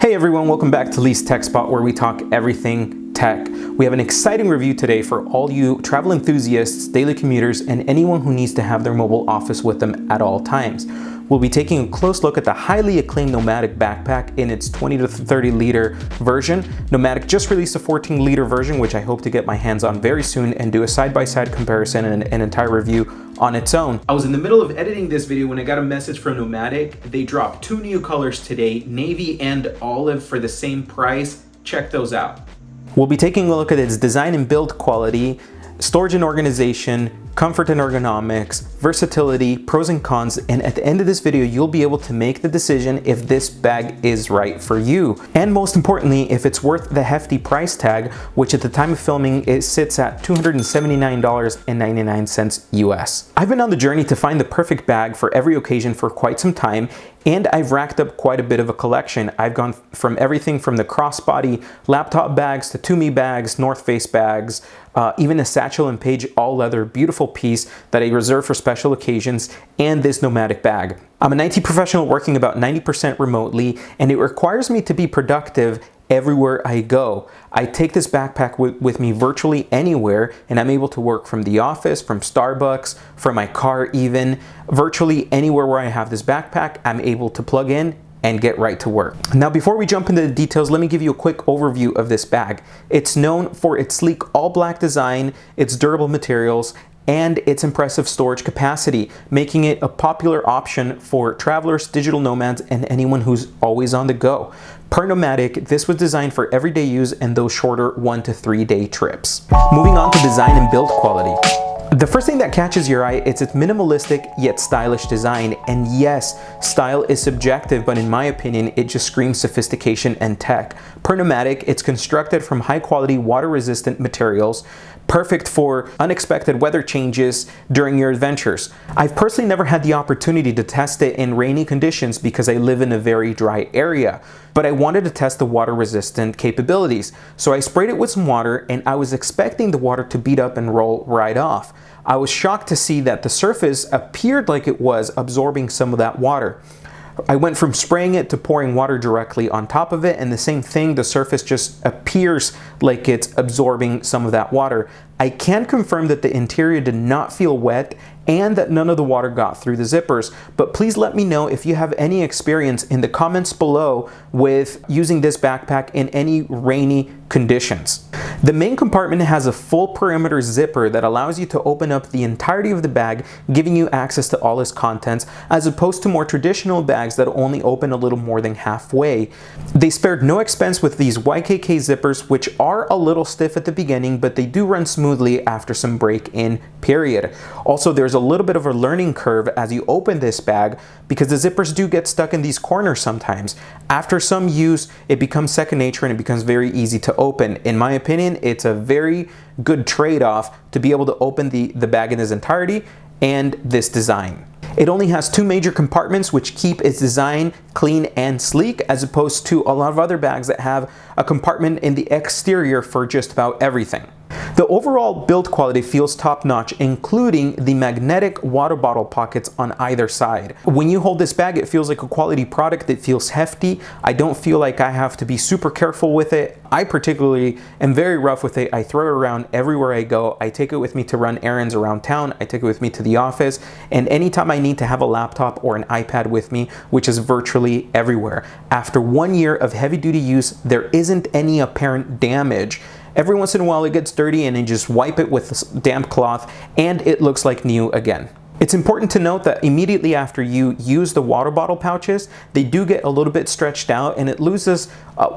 Hey everyone, welcome back to Lee's Tech Spot, where we talk everything tech. We have an exciting review today for all you travel enthusiasts, daily commuters, and anyone who needs to have their mobile office with them at all times. We'll be taking a close look at the highly acclaimed Nomatic Backpack in its 20 to 30 liter version. Nomatic just released a 14 liter version, which I hope to get my hands on very soon and do a side-by-side comparison and an entire review on its own. I was in the middle of editing this video when I got a message from Nomatic. They dropped two new colors today, navy and olive, for the same price. Check those out. We'll be taking a look at its design and build quality, storage and organization, comfort and ergonomics, versatility, pros and cons, and at the end of this video, you'll be able to make the decision if this bag is right for you. And most importantly, if it's worth the hefty price tag, which at the time of filming, it sits at $279.99 US. I've been on the journey to find the perfect bag for every occasion for quite some time, and I've racked up quite a bit of a collection. I've gone from everything from the crossbody laptop bags to Tumi bags, North Face bags, even a satchel and page all leather, beautiful piece that I reserve for special occasions, and this Nomatic bag. I'm an IT professional working about 90% remotely, and it requires me to be productive everywhere I go. I take this backpack with me virtually anywhere, and I'm able to work from the office, from Starbucks, from my car even. Virtually anywhere where I have this backpack, I'm able to plug in and get right to work. Now, before we jump into the details, let me give you a quick overview of this bag. It's known for its sleek all black design, its durable materials, and its impressive storage capacity, making it a popular option for travelers, digital nomads, and anyone who's always on the go. Per Nomatic, this was designed for everyday use and those shorter 1 to 3 day trips. Moving on to design and build quality. The first thing that catches your eye is its minimalistic yet stylish design. And yes, style is subjective, but in my opinion, it just screams sophistication and tech. Per Nomatic, it's constructed from high quality water resistant materials, perfect for unexpected weather changes during your adventures. I've personally never had the opportunity to test it in rainy conditions because I live in a very dry area, but I wanted to test the water resistant capabilities. So I sprayed it with some water, and I was expecting the water to beat up and roll right off. I was shocked to see that the surface appeared like it was absorbing some of that water. I went from spraying it to pouring water directly on top of it, and the same thing, the surface just appears like it's absorbing some of that water. I can confirm that the interior did not feel wet and that none of the water got through the zippers, but please let me know if you have any experience in the comments below with using this backpack in any rainy conditions. The main compartment has a full perimeter zipper that allows you to open up the entirety of the bag, giving you access to all its contents, as opposed to more traditional bags that only open a little more than halfway. They spared no expense with these YKK zippers, which are a little stiff at the beginning, but they do run smoothly after some break-in period. Also, there's a little bit of a learning curve as you open this bag because the zippers do get stuck in these corners sometimes. After some use, it becomes second nature and it becomes very easy to open. In my opinion, it's a very good trade-off to be able to open the bag in its entirety and this design. It only has two major compartments, which keep its design clean and sleek, as opposed to a lot of other bags that have a compartment in the exterior for just about everything. The overall build quality feels top-notch, including the magnetic water bottle pockets on either side. When you hold this bag, it feels like a quality product. It feels hefty. I don't feel like I have to be super careful with it. I particularly am very rough with it. I throw it around everywhere I go. I take it with me to run errands around town. I take it with me to the office. And anytime I need to have a laptop or an iPad with me, which is virtually everywhere. After 1 year of heavy-duty use, there isn't any apparent damage. Every once in a while it gets dirty and you just wipe it with a damp cloth and it looks like new again. It's important to note that immediately after you use the water bottle pouches, they do get a little bit stretched out and it loses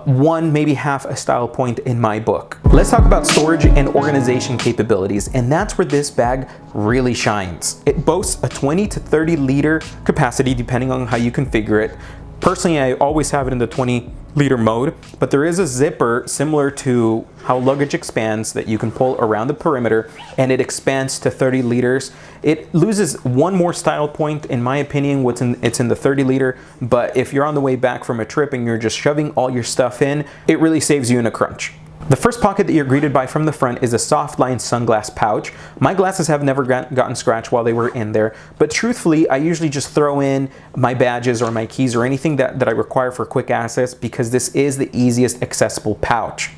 one, maybe half a style point in my book. Let's talk about storage and organization capabilities, and that's where this bag really shines. It boasts a 20 to 30 liter capacity depending on how you configure it. Personally, I always have it in the 20 liter mode, but there is a zipper similar to how luggage expands that you can pull around the perimeter, and it expands to 30 liters. It loses one more style point, in my opinion, it's in the 30 liter, but if you're on the way back from a trip and you're just shoving all your stuff in, it really saves you in a crunch. The first pocket that you're greeted by from the front is a soft line sunglass pouch. My glasses have never gotten scratched while they were in there, but truthfully, I usually just throw in my badges or my keys or anything that I require for quick access because this is the easiest accessible pouch.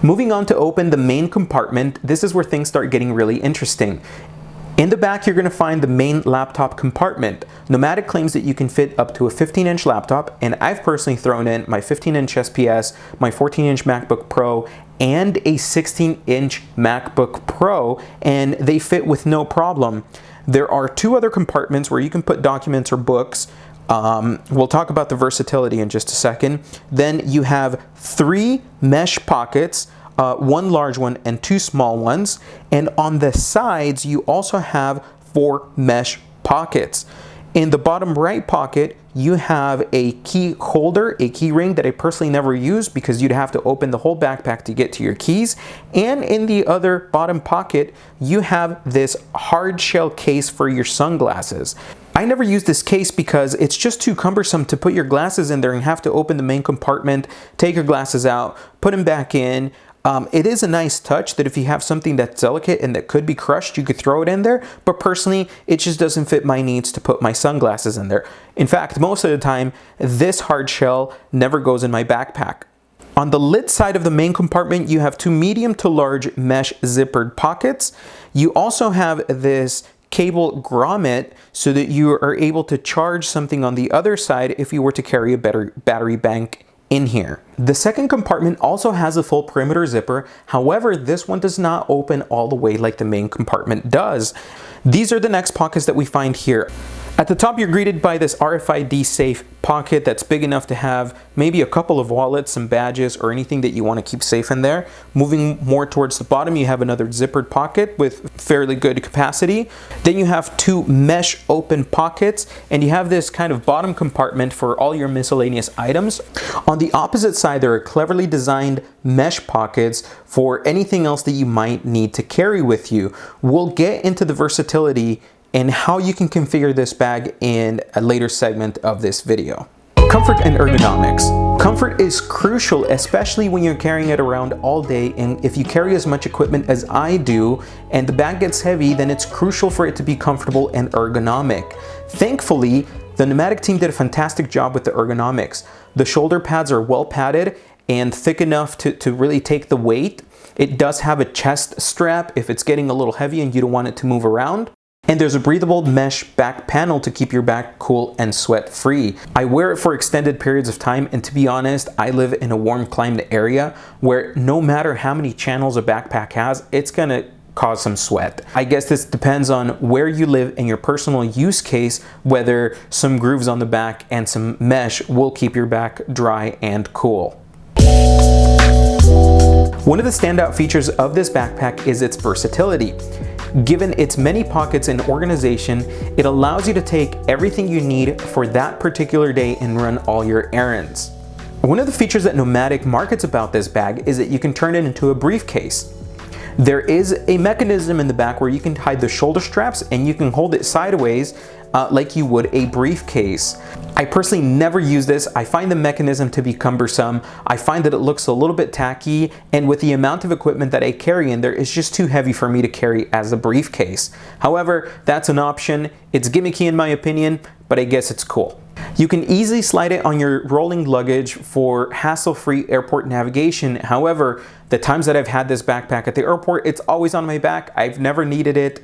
Moving on to open the main compartment, this is where things start getting really interesting. In the back, you're going to find the main laptop compartment. Nomatic claims that you can fit up to a 15-inch laptop, and I've personally thrown in my 15-inch SPS, my 14-inch MacBook Pro, and a 16-inch MacBook Pro, and they fit with no problem. There are two other compartments where you can put documents or books. We'll talk about the versatility in just a second. Then you have 3 mesh pockets, one large one and 2 small ones. And on the sides, you also have 4 mesh pockets. In the bottom right pocket, you have a key holder, a key ring that I personally never use because you'd have to open the whole backpack to get to your keys. And in the other bottom pocket, you have this hard shell case for your sunglasses. I never use this case because it's just too cumbersome to put your glasses in there and have to open the main compartment, take your glasses out, put them back in. It is a nice touch that if you have something that's delicate and that could be crushed, you could throw it in there. But personally, it just doesn't fit my needs to put my sunglasses in there. In fact, most of the time, this hard shell never goes in my backpack. On the lid side of the main compartment, you have 2 medium to large mesh zippered pockets. You also have this cable grommet so that you are able to charge something on the other side if you were to carry a battery bank in here. The second compartment also has a full perimeter zipper. However, this one does not open all the way like the main compartment does. These are the next pockets that we find here. At the top, you're greeted by this RFID-safe pocket that's big enough to have maybe a couple of wallets, some badges, or anything that you want to keep safe in there. Moving more towards the bottom, you have another zippered pocket with fairly good capacity. Then you have 2 mesh open pockets, and you have this kind of bottom compartment for all your miscellaneous items. On the opposite side, there are cleverly designed mesh pockets for anything else that you might need to carry with you. We'll get into the versatility and how you can configure this bag in a later segment of this video. Comfort and ergonomics. Comfort is crucial, especially when you're carrying it around all day, and if you carry as much equipment as I do and the bag gets heavy, then it's crucial for it to be comfortable and ergonomic. Thankfully, the Nomatic team did a fantastic job with the ergonomics. The shoulder pads are well padded and thick enough to really take the weight. It does have a chest strap if it's getting a little heavy and you don't want it to move around. And there's a breathable mesh back panel to keep your back cool and sweat free. I wear it for extended periods of time, and to be honest, I live in a warm climate area where no matter how many channels a backpack has, it's gonna cause some sweat. I guess this depends on where you live and your personal use case, whether some grooves on the back and some mesh will keep your back dry and cool. One of the standout features of this backpack is its versatility. Given its many pockets and organization, it allows you to take everything you need for that particular day and run all your errands. One of the features that Nomatic markets about this bag is that you can turn it into a briefcase. There is a mechanism in the back where you can hide the shoulder straps and you can hold it sideways like you would a briefcase. I personally never use this. I find the mechanism to be cumbersome. I find that it looks a little bit tacky, and with the amount of equipment that I carry in there, it's just too heavy for me to carry as a briefcase. However, that's an option. It's gimmicky in my opinion, but I guess it's cool. You can easily slide it on your rolling luggage for hassle-free airport navigation. However, the times that I've had this backpack at the airport, it's always on my back. I've never needed it,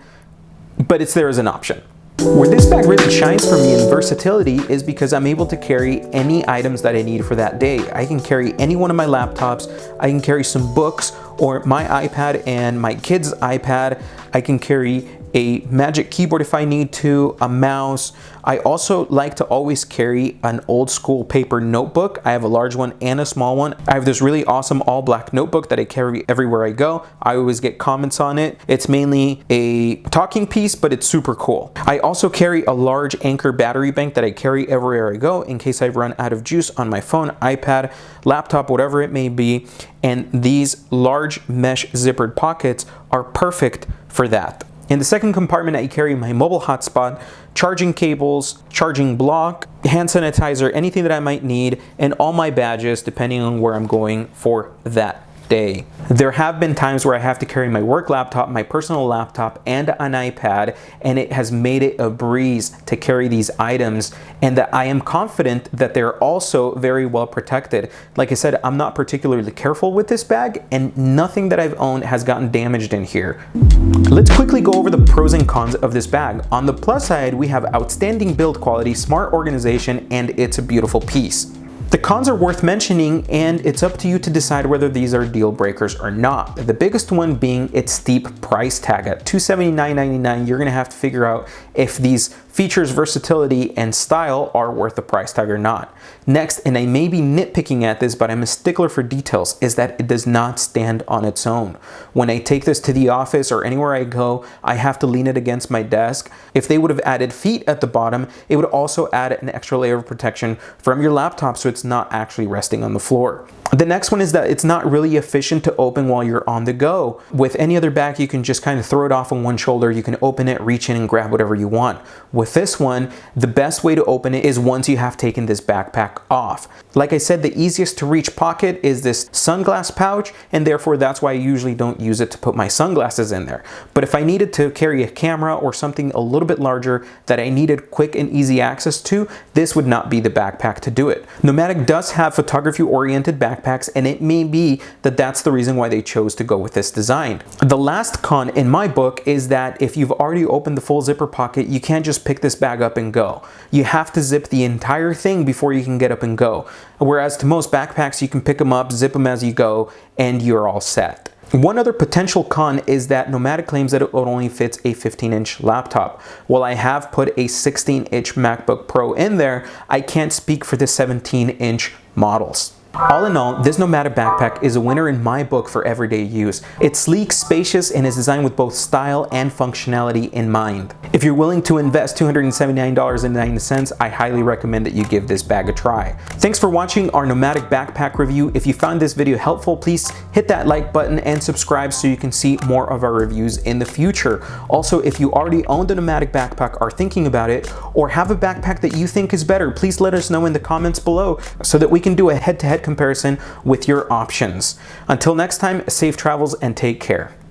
but it's there as an option. Where this bag really shines for me in versatility is because I'm able to carry any items that I need for that day. I can carry any one of my laptops, I can carry some books or my iPad and my kid's iPad. I can carry a Magic Keyboard if I need to, a mouse. I also like to always carry an old school paper notebook. I have a large one and a small one. I have this really awesome all black notebook that I carry everywhere I go. I always get comments on it. It's mainly a talking piece, but it's super cool. I also carry a large Anchor battery bank that I carry everywhere I go in case I run out of juice on my phone, iPad, laptop, whatever it may be. And these large mesh zippered pockets are perfect for that. In the second compartment, I carry my mobile hotspot, charging cables, charging block, hand sanitizer, anything that I might need, and all my badges depending on where I'm going for that day. There have been times where I have to carry my work laptop, my personal laptop, and an iPad, and it has made it a breeze to carry these items, and that I am confident that they're also very well protected. Like I said, I'm not particularly careful with this bag, and nothing that I've owned has gotten damaged in here. Let's quickly go over the pros and cons of this bag. On the plus side, we have outstanding build quality, smart organization, and it's a beautiful piece. The cons are worth mentioning, and it's up to you to decide whether these are deal breakers or not. The biggest one being its steep price tag. At $279.99, you're gonna have to figure out if these features, versatility, and style are worth the price tag or not. Next, and I may be nitpicking at this, but I'm a stickler for details, is that it does not stand on its own. When I take this to the office or anywhere I go, I have to lean it against my desk. If they would have added feet at the bottom, it would also add an extra layer of protection from your laptop so it's not actually resting on the floor. The next one is that it's not really efficient to open while you're on the go. With any other bag, you can just kind of throw it off on one shoulder. You can open it, reach in, and grab whatever you want. With this one, the best way to open it is once you have taken this backpack off. Like I said, the easiest to reach pocket is this sunglass pouch, and therefore that's why I usually don't use it to put my sunglasses in there. But if I needed to carry a camera or something a little bit larger that I needed quick and easy access to, this would not be the backpack to do it. Nomatic does have photography-oriented backpacks, and it may be that that's the reason why they chose to go with this design. The last con in my book is that if you've already opened the full zipper pocket, you can't just pick this bag up and go. You have to zip the entire thing before you can get up and go. Whereas to most backpacks, you can pick them up, zip them as you go, and you're all set. One other potential con is that Nomatic claims that it only fits a 15-inch laptop. While I have put a 16-inch MacBook Pro in there, I can't speak for the 17-inch models. All in all, this Nomatic backpack is a winner in my book for everyday use. It's sleek, spacious, and is designed with both style and functionality in mind. If you're willing to invest $279.90, I highly recommend that you give this bag a try. Thanks for watching our Nomatic backpack review. If you found this video helpful, please hit that like button and subscribe so you can see more of our reviews in the future. Also, if you already own the Nomatic backpack, are thinking about it, or have a backpack that you think is better, please let us know in the comments below so that we can do a head-to-head comparison with your options. Until next time, safe travels and take care.